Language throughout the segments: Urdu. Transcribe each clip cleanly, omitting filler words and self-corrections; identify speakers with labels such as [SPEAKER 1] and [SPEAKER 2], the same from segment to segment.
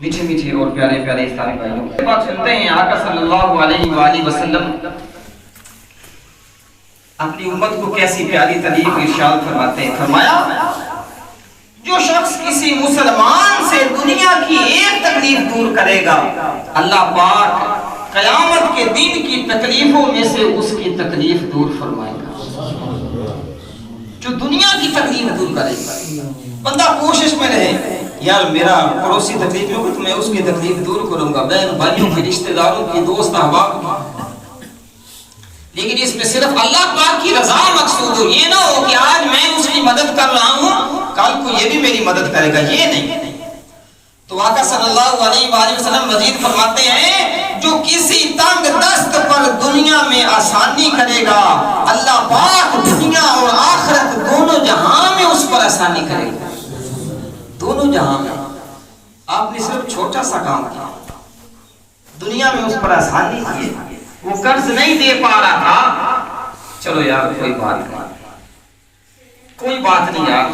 [SPEAKER 1] میٹھے میٹھے اور پیارے پیارے اسلامی بھائیوں، بات سنتے ہیں آقا صلی اللہ علیہ وآلہ وسلم اپنی امت کو کیسی پیاری تعلیم ارشاد فرماتے ہیں۔ فرمایا جو شخص کسی مسلمان سے دنیا کی ایک تکلیف دور کرے گا، اللہ پاک قیامت کے دن کی تکلیفوں میں سے اس کی تکلیف دور فرمائے گا۔ جو دنیا کی تکلیف دور کرے گا، بندہ کوشش میں رہے یار میرا پڑوسی تکلیف میں ہوگا تو میں اس کی تکلیف دور کروں گا، بہن بھائیوں کی، رشتہ داروں کی، دوست احباب کی، لیکن اس میں صرف اللہ پاک کی رضا مقصود ہو۔ یہ نہ ہو کہ آج میں اس کی مدد کر رہا ہوں کل کو یہ بھی میری مدد کرے گا، یہ نہیں۔ تو آقا صلی اللہ علیہ وآلہ وسلم مزید فرماتے ہیں جو کسی تنگ دست پر دنیا میں آسانی کرے گا، اللہ پاک دنیا اور آخرت دونوں جہاں میں اس پر آسانی کرے گا، دونوں جہاں میں۔ آپ نے صرف چھوٹا سا کام کیا، دنیا میں اس پر آسانی کی، وہ قرض نہیں دے پا رہا تھا، چلو یار کوئی بات نہیں یار،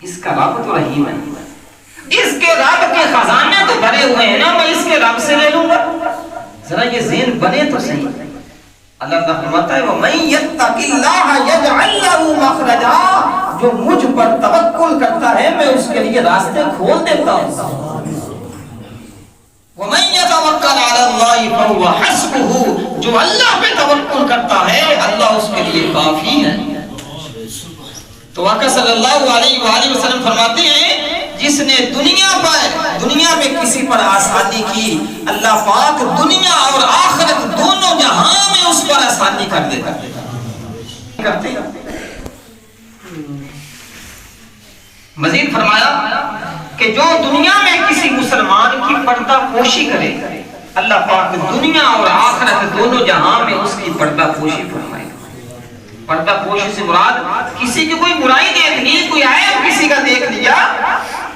[SPEAKER 1] اس کا رب تو رحیم ہے، اس کے رب کے خزانے تو بھرے ہوئے ہیں نا، میں اس کے رب سے لے لوں گا۔ ذرا یہ ذہن بنے تو صحیح۔ اللہ تعالیٰ فرماتا ہے وَمَن يَتَّقِ اللَّهَ يَجْعَل لَّهُ مَخْرَجًا، جو مجھ پر توکل کرتا ہے میں اس کے لیے راستے کھول دیتا ہوں۔ وَمَن يَتَوَکَّلْ عَلَى اللَّهِ فَهُوَ حَسْبُهُ، جو اللہ پہ توکل کرتا ہے اللہ اس کے لیے کافی ہے۔ تو آقا صلی اللہ علیہ وآلہ وسلم فرماتے ہیں جس نے دنیا میں کسی پر آسانی کی، اللہ پاک دنیا اور آخرت دونوں جہاں میں اس پر آسانی کر دیتا کرتے۔ مزید فرمایا کہ جو دنیا میں کسی مسلمان کی پردہ پوشی کرے، اللہ پاک دنیا اور آخرت دونوں جہاں میں اس کی پردہ پوشی فرمائے گا۔ پردہ پوشی سے مراد کسی کی کوئی برائی دیکھ لی، کوئی عیب کسی کا دیکھ لیا،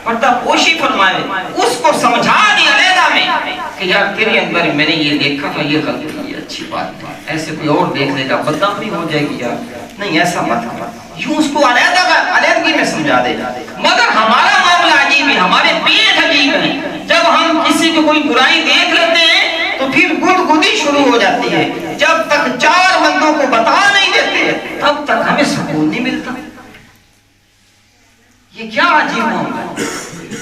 [SPEAKER 1] پردہ پوشی فرمائے، اس کو سمجھا دیا علیحدہ میں کہ یار تیرے اندر میں نے یہ دیکھا تھا، یہ غلطی ہے، اچھی بات ہے، ایسے کوئی اور دیکھ لے گا بدنامی ہو جائے گی، یار نہیں ایسا مت کر، یوں اس کو علیحدگی میں سمجھا دے۔ مگر ہمارا معاملہ عجیب ہے، ہمارے پیٹ عجیب ہے، جب ہم کسی کو کوئی برائی دیکھ لیتے ہیں تو پھر گدگدی شروع ہو جاتی ہے، جب تک چار بندوں کو بتا نہیں دیتے تب تک ہمیں سکون نہیں ملتا۔ یہ کیا عجیب معاملہ ہے۔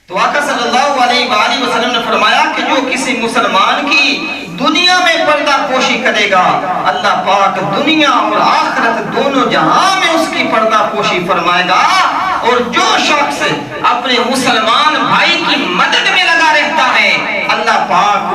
[SPEAKER 1] تو آقا صلی اللہ علیہ وآلہ وسلم نے فرمایا کہ جو کسی مسلمان کی دنیا میں پردہ پوشی کرے گا، اللہ پاک دنیا اور آخرت دونوں جہاں میں اس کی پردہ پوشی فرمائے گا، اور جو شخص اپنے مسلمان بھائی کی مدد میں لگا رہتا ہے اللہ پاک